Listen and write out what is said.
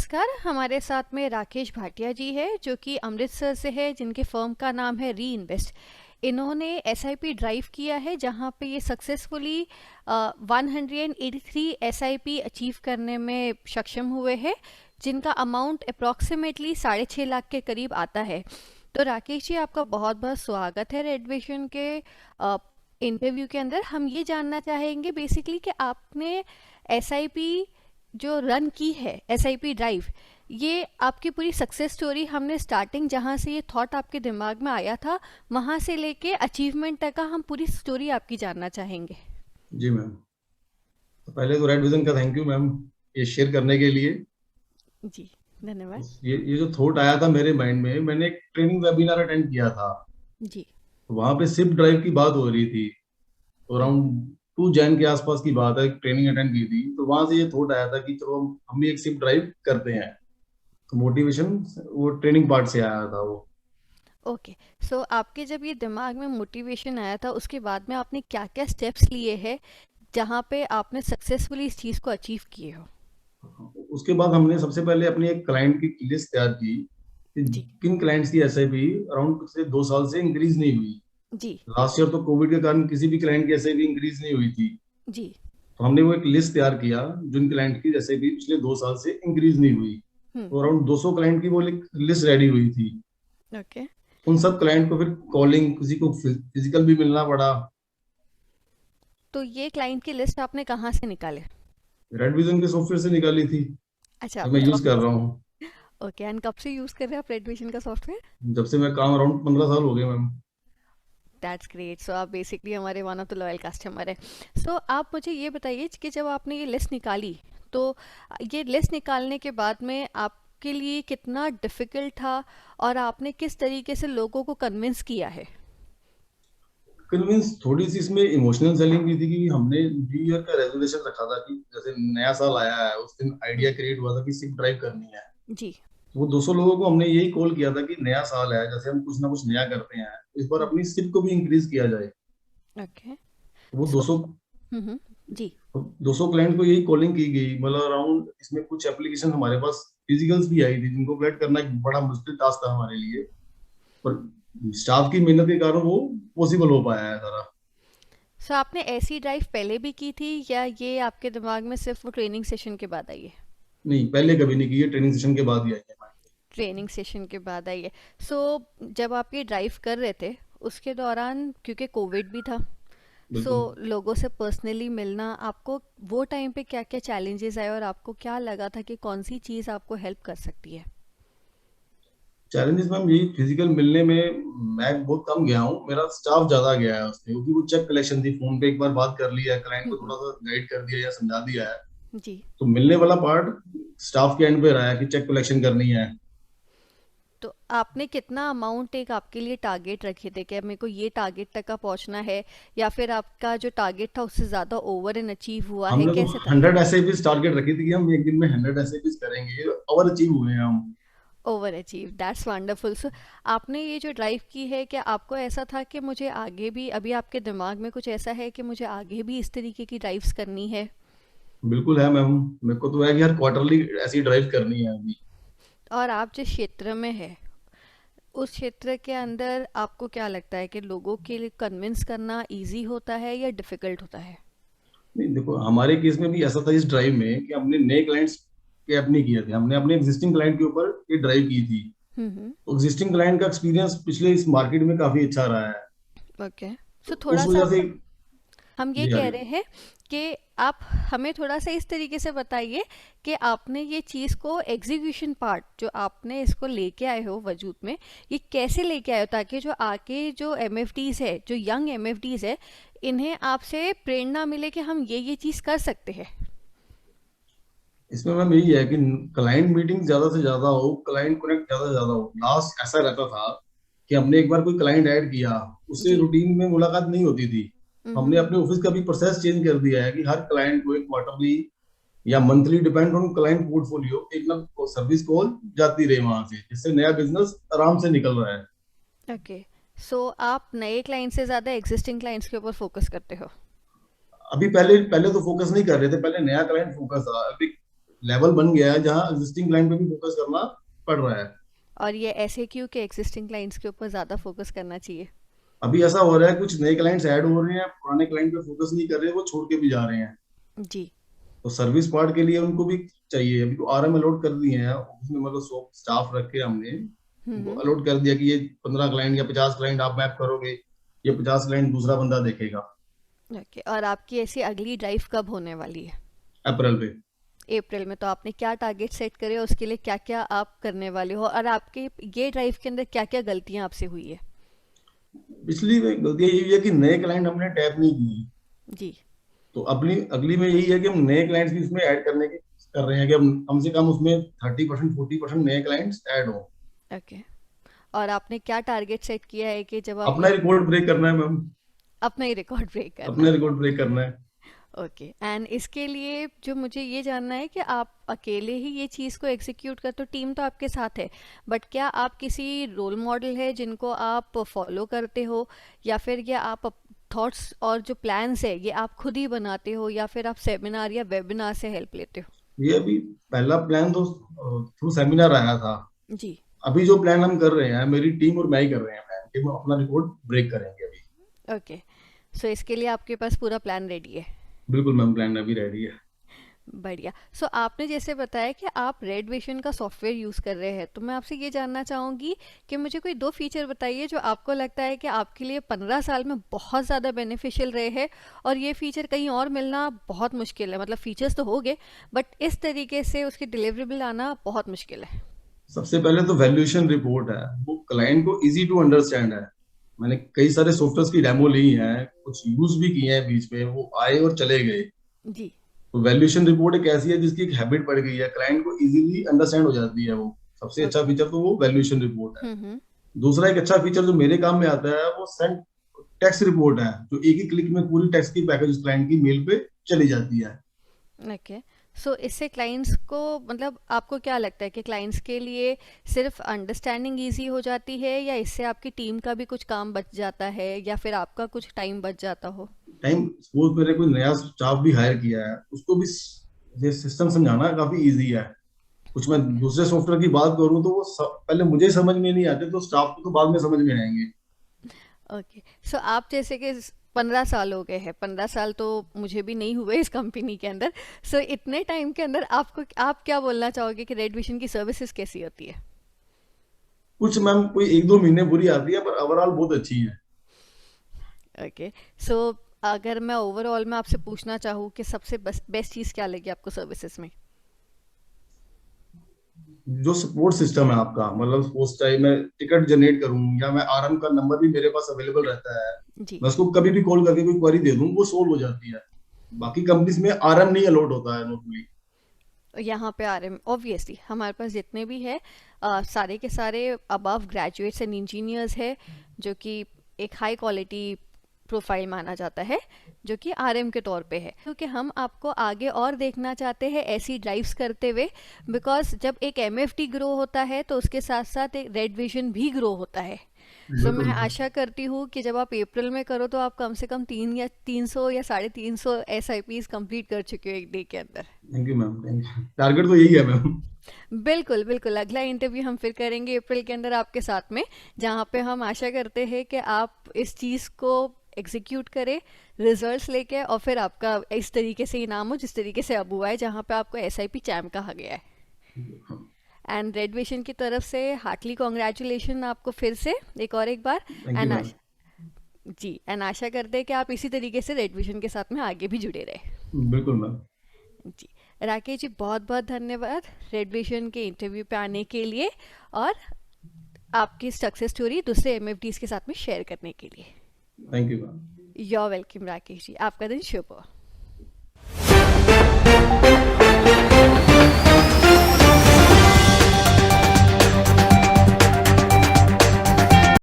नमस्कार। हमारे साथ में राकेश भाटिया जी है जो कि अमृतसर से है, जिनके फर्म का नाम है री इन्वेस्ट। इन्होंने एसआईपी ड्राइव किया है जहां पे ये सक्सेसफुली 183 एसआईपी अचीव करने में सक्षम हुए हैं, जिनका अमाउंट अप्रॉक्सीमेटली 6.5 लाख के करीब आता है। तो राकेश जी, आपका बहुत बहुत स्वागत है रेड विजन के इंटरव्यू के अंदर। हम ये जानना चाहेंगे बेसिकली कि आपने एसआईपी जो रन की है, एसआईपी ड्राइव, ये आपकी पूरी सक्सेस स्टोरी, हमने स्टार्टिंग जहाँ से ये थॉट आपके दिमाग में आया था वहाँ से लेके अचीवमेंट तक का हम पूरी स्टोरी आपकी जानना चाहेंगे। जी मैम। तो पहले तो रेड विजन का थैंक यू मैम, ये शेयर करने के लिए। जी, धन्यवाद। ये जो थॉट आया था मेरे माइंड में, मैंने एक ट्रेनिंग वेबिनार अटेंड किया था। जी। तो वहां पे सिप ड्राइव की बात हो रही थी। तो हम्म। अराउंड 2 जैन के आसपास की बात है, ट्रेनिंग अटेंड की थी। तो वहां से ये थॉट आया था कि चलो हम भी एक सिप ड्राइव करते हैं। तो मोटिवेशन वो ट्रेनिंग पार्ट से आया था वो। ओके। सो आपके जब ये दिमाग में मोटिवेशन आया था, उसके बाद में आपने क्या क्या स्टेप्स लिए हैं जहाँ पे आपने सक्सेसफुली इस चीज़ को अचीव किए हो? उसके बाद हमने सबसे पहले अपनी एक क्लाइंट की लिस्ट तैयार की कि जी। किन क्लाइंट्स की एसआईपी अराउंड पिछले 2 साल से इंक्रीज नहीं हुई। जी। लास्ट ईयर तो कोविड के कारण किसी भी क्लाइंट की एसआईपी इंक्रीज नहीं हुई थी। जी। तो हमने वो एक लिस्ट तैयार किया जिन क्लाइंट की एसआईपी पिछले 2 साल से इंक्रीज नहीं हुई। हम्म। तो अराउंड 200 क्लाइंट की वो लिस्ट रेडी हुई थी। ओके। उन सब क्लाइंट को फिर कॉलिंग, किसी को फिजिकल भी मिलना पड़ा। तो ये क्लाइंट की लिस्ट आपने कहाँ से निकाले? रेड विजन के सॉफ्टवेयर से निकाली थी, अच्छा, तो मैं अपने यूज कर ऑफिस। रहा हूँ। ओके, एंड कब से यूज़ कर रहे हैं आप रेड विजन का सॉफ्टवेयर? जब से मैं काम, अराउंड 15 साल हो गए मैम। That's great. सो आप बेसिकली हमारे one of the loyal customer है। सो आप मुझे ये बताइए कि जब आपने ये लिस्ट निकाली, तो ये लिस्ट निकालने के बाद में आपके लिए कितना डिफिकल्ट था और आपने किस तरीके से लोगों को कन्विंस किया है? कन्विंस थोड़ी सी इसमें इमोशनल सेलिंग की थी कि हमने न्यू ईयर का रेजोल्यूशन रखा था कि जैसे नया साल आया है उस दिन आइडिया हम्म। क्रिएट हुआ था कि सिप ड्राइव करनी है। जी। वो 200 लोगों को हमने यही कॉल किया था कि नया साल है, जैसे हम कुछ ना कुछ नया करते हैं, तो इस बार हम्म। अपनी सिप को भी इंक्रीज किया जाए। ओके। तो वो सो 200 जी। 200 क्लाइंट को यही कॉलिंग की गई। मतलब अराउंड इसमें कुछ एप्लीकेशन हमारे पास फिजिकल्स भी आई थी जिनको क्रिएट करना एक बड़ा मुश्किल टास्क था हमारे लिए। पर स्टाफ की मेहनत के कारण वो पॉसिबल हो पाया है सारा। सो आपने ऐसी ड्राइव पहले भी की थी या ये आपके दिमाग में सिर्फ वो ट्रेनिंग सेशन के बाद आई है? नहीं, पहले कभी नहीं की है, ट्रेनिंग सेशन के बाद ही आई है। ट्रेनिंग सेशन के बाद आई है। सो जब आप ये ड्राइव कर रहे थे, उसके दौरान क्योंकि कोविड भी था, सो बिल्कुल। लोगों से पर्सनली मिलना, आपको वो टाइम पे क्या क्या चैलेंजेस आए और आपको क्या लगा था कि कौन सी चीज़ आपको हेल्प कर सकती है? चैलेंजेस मैम यही, फिजिकल मिलने में मैं बहुत कम गया हूँ, मेरा स्टाफ ज्यादा गया है उसमें, क्योंकि वो चेक कलेक्शन थी, फोन पे एक बार बात कर लिया है, क्लाइंट को थोड़ा सा गाइड कर दिया या समझा दिया है। जी। तो मिलने वाला पार्ट स्टाफ के एंड पे रहा है कि चेक कलेक्शन करनी है। तो आपने कितना अमाउंट एक आपके लिए टारगेट रखे थे कि मेरे को ये टारगेट तक का पहुंचना है, या फिर आपका जो टारगेट था उससे ज़्यादा ओवर एंड अचीव हुआ है, हमने तो कैसे था? 100 एसआईपीस टारगेट रखी थी कि हम एक दिन में 100 एसआईपीस करेंगे, और अचीव हुए हैं हम। Over achieve, that's wonderful. So आपने ये जो ड्राइव की है, क्या आपको ऐसा था कि मुझे आगे भी, अभी आपके दिमाग में कुछ ऐसा है कि मुझे आगे भी इस तरीके की ड्राइव्स करनी है? बिल्कुल है मैम। मेरे को तो है कि हर क्वार्टरली ऐसी ड्राइव करनी है अभी। और आप जिस क्षेत्र में है, उस क्षेत्र के अंदर आपको क्या लगता है कि लोगों के लिए कन्विंस करना इजी होता है या डिफिकल्ट होता है? नहीं देखो, हमारे केस में भी ऐसा था इस ड्राइव में कि हमने नए क्लाइंट्स के ऐप नहीं किए थे, हमने अपने एग्जिस्टिंग क्लाइंट के ऊपर ये ड्राइव की थी। हम्म। तो एग्जिस्टिंग क्लाइंट का एक्सपीरियंस पिछले इस मार्केट में काफी अच्छा रहा है। ओके। तो सो थोड़ा उस सा वजह से। हम ये जी हाँ कह जी। रहे हैं कि आप हमें थोड़ा सा इस तरीके से बताइए कि आपने ये चीज़ को, एग्जीक्यूशन पार्ट जो आपने इसको लेके आए हो वजूद में, ये कैसे लेके आए हो ताकि जो आगे जो एमएफडीज है, जो यंग एमएफडीज है, इन्हें आपसे प्रेरणा मिले कि हम ये चीज़ कर सकते हैं। इसमें मैम यही है कि क्लाइंट मीटिंग ज्यादा से ज्यादा हो, क्लाइंट कनेक्ट ज्यादा से ज्यादा हो। लास्ट ऐसा रहता था कि हमने एक बार कोई क्लाइंट ऐड किया, उससे जी। रूटीन में मुलाकात नहीं होती थी। हमने हम्म। अपने ऑफिस का भी प्रोसेस चेंज कर दिया है कि हर क्लाइंट को एक क्वार्टरली या monthly, depend on client portfolio, एक ना सर्विस कॉल जाती रहे वहां से, जिससे नया बिजनेस आराम से निकल रहा है। ओके। सो आप नए क्लाइंट से ज़्यादा एग्जिस्टिंग क्लाइंट्स के ऊपर फोकस करते हो? अभी पहले पहले तो फोकस नहीं कर रहे थे, पहले नया क्लाइंट फोकस था। अभी लेवल बन गया है जहाँ एग्जिस्टिंग क्लाइंट पे भी फोकस करना पड़ रहा है। और ये ऐसे क्यों कि एग्जिस्टिंग क्लाइंट्स के ऊपर ज़्यादा फोकस करना चाहिए? अभी ऐसा हो रहा है कुछ नए क्लाइंट्स ऐड हो रहे हैं, पुराने क्लाइंट पे फोकस नहीं कर रहे, वो छोड़ के भी जा रहे हैं। जी। तो सर्विस पार्ट के लिए उनको भी चाहिए। अभी तो आरएम अलॉट कर दिए हैं उसमें, मतलब स्टाफ रख के हमने उनको हम्म। अलॉट कर दिया कि ये 15 क्लाइंट या 50 क्लाइंट आप मैप करोगे, ये 50 क्लाइंट दूसरा बंदा देखेगा। ओके, और आपकी ऐसी अगली ड्राइव कब होने वाली है? अप्रैल पे। अप्रैल में। तो आपने क्या टारगेट सेट करे, उसके लिए क्या क्या आप करने वाले हो, और आपके ये ड्राइव के अंदर क्या क्या गलतियां आपसे हुई है? पिछली में गलती यही है कि नए क्लाइंट हमने टैप नहीं किए। जी। तो अपनी अगली में यही है कि हम नए क्लाइंट्स भी उसमें ऐड करने की कर रहे हैं कि हम कम से कम उसमें 30% 40% नए क्लाइंट्स ऐड हो। ओके। और आपने क्या टारगेट सेट किया है कि जब आप अपना रिकॉर्ड ब्रेक करना है मैम। अपना ही रिकॉर्ड ब्रेक करना अपना है? रिकॉर्ड ब्रेक करना है। ओके, एंड इसके लिए जो मुझे ये जानना है कि आप अकेले ही ये चीज़ को एग्जीक्यूट कर, तो टीम तो आपके साथ है, बट क्या आप किसी रोल मॉडल है जिनको आप फॉलो करते हो, या फिर ये आप थॉट्स और जो प्लान्स है ये आप खुद ही बनाते हो, या फिर आप सेमिनार या वेबिनार से हेल्प लेते हो? ये अभी पहला प्लान तो थ्रू सेमिनार आया था। जी। अभी जो प्लान हम कर रहे हैं, मेरी टीम और मैं ही कर रहे हैं प्लान कि हम अपना रिकॉर्ड ब्रेक करेंगे अभी। ओके, सो इसके लिए आपके पास पूरा प्लान रेडी है? बिल्कुल मैम, प्लान अभी रेडी है। बढ़िया। सो आपने जैसे बताया कि आप रेड विजन का सॉफ्टवेयर यूज़ कर रहे हैं, तो मैं आपसे ये जानना चाहूँगी कि मुझे कोई दो फीचर बताइए जो आपको लगता है कि आपके लिए 15 साल में बहुत ज़्यादा बेनिफिशियल रहे हैं, और ये फीचर कहीं और मिलना बहुत मुश्किल है। मतलब फीचर्स तो हो गए, बट इस तरीके से उसकी डिलीवरेबल आना बहुत मुश्किल है। सबसे पहले तो वैल्यूएशन रिपोर्ट है, वो क्लाइंट को इजी टू अंडरस्टैंड है। मैंने कई सारे सॉफ्टवेयर की डेमो ली है, कुछ यूज भी किए हैं बीच में, वो आए और चले गए। जी। तो वैल्यूएशन रिपोर्ट एक ऐसी है जिसकी एक हैबिट पड़ गई है, क्लाइंट को इजीली अंडरस्टैंड हो जाती है वो। सबसे अच्छा ओके। फीचर तो वो वैल्यूएशन रिपोर्ट है। हम्म। दूसरा एक अच्छा फीचर जो मेरे काम में आता है वो सेंड टैक्स रिपोर्ट है, जो एक ही क्लिक में पूरी टैक्स की पैकेज क्लाइंट की मेल पे चली जाती है। ओके, सो इससे क्लाइंट्स को, मतलब आपको क्या लगता है कि क्लाइंट्स के लिए सिर्फ अंडरस्टैंडिंग इजी हो जाती है, या इससे आपकी टीम का भी कुछ काम बच जाता है, या फिर आपका कुछ टाइम बच जाता हो? टाइम, सपोज मैंने कोई नया स्टाफ भी हायर किया है, उसको भी ये सिस्टम समझाना काफी इजी है। कुछ मैं ओके। दूसरे सॉफ्टवेयर की बात करूं तो वो पहले मुझे समझ में नहीं आते, तो स्टाफ को तो बाद में समझ में आएंगे। ओके, सो आप जैसे कि 15 साल हो गए हैं, 15 साल तो मुझे भी नहीं हुए इस कंपनी के अंदर। सो इतने टाइम के अंदर आपको, आप क्या बोलना चाहोगे कि रेड विजन की सर्विसेज कैसी होती है? कुछ मैम कोई 1-2 महीने बुरी आती है, पर ओवरऑल बहुत अच्छी है। ओके, सो अगर मैं ओवरऑल में आपसे पूछना चाहूँ कि सबसे बेस्ट चीज़ क्या लगी आपको सर्विसेज में? जो सपोर्ट सिस्टम है आपका, मतलब सपोज टाइम मैं टिकट जनरेट करूं या मैं आरएम का नंबर भी मेरे पास अवेलेबल रहता है, जी। मैं उसको कभी भी कॉल करके कोई क्वेरी दे दूं, वो सोल्व हो जाती है। बाकी कंपनीज में आरएम नहीं अलॉट होता है नॉर्मली। यहाँ पे आ रहे हैं, ऑब्वियसली हमारे पास जितने भी है सारे के सारे अबव ग्रेजुएट्स एंड इंजीनियर्स है, जो कि एक हाई क्वालिटी प्रोफाइल माना जाता है, जो कि आरएम के तौर पे है, क्योंकि हम आपको आगे और देखना चाहते हैं ऐसी ड्राइव्स करते हुए। बिकॉज जब एक एमएफटी ग्रो होता है तो उसके साथ साथ एक रेड विजन भी ग्रो होता है। सो बिल्कुल मैं मैम। आशा करती हूँ कि जब आप अप्रैल में करो तो आप कम से कम 300 या 350 SIPs कंप्लीट कर चुके हो एक डे के अंदर। Thank you ma'am, thank you. Target तो यही है मैम। बिल्कुल बिल्कुल, अगला इंटरव्यू हम फिर करेंगे अप्रैल के अंदर आपके साथ में, जहाँ पे हम आशा करते हैं कि आप इस चीज़ को एग्जीक्यूट करें, रिजल्ट्स लेके, और फिर आपका इस तरीके से इनाम हो जिस तरीके से अब हुआ है, जहाँ पे आपको SIP चैम्प कहा गया है। एंड रेड विजन की तरफ से हार्टली कॉन्ग्रेचुलेशन आपको फिर से एक बार। Thank you and ma'am. जी, एंड आशा करते हैं कि आप इसी तरीके से रेड विजन के साथ में आगे भी जुड़े रहे। बिल्कुल मैम। जी, राकेश जी बहुत बहुत धन्यवाद रेड विजन के इंटरव्यू पे आने के लिए, और आपकी सक्सेस स्टोरी दूसरे एमएफडीज के साथ में शेयर करने के लिए। Thank you ma'am. You are welcome Rakesh ji, आपका दिन शुभ हो।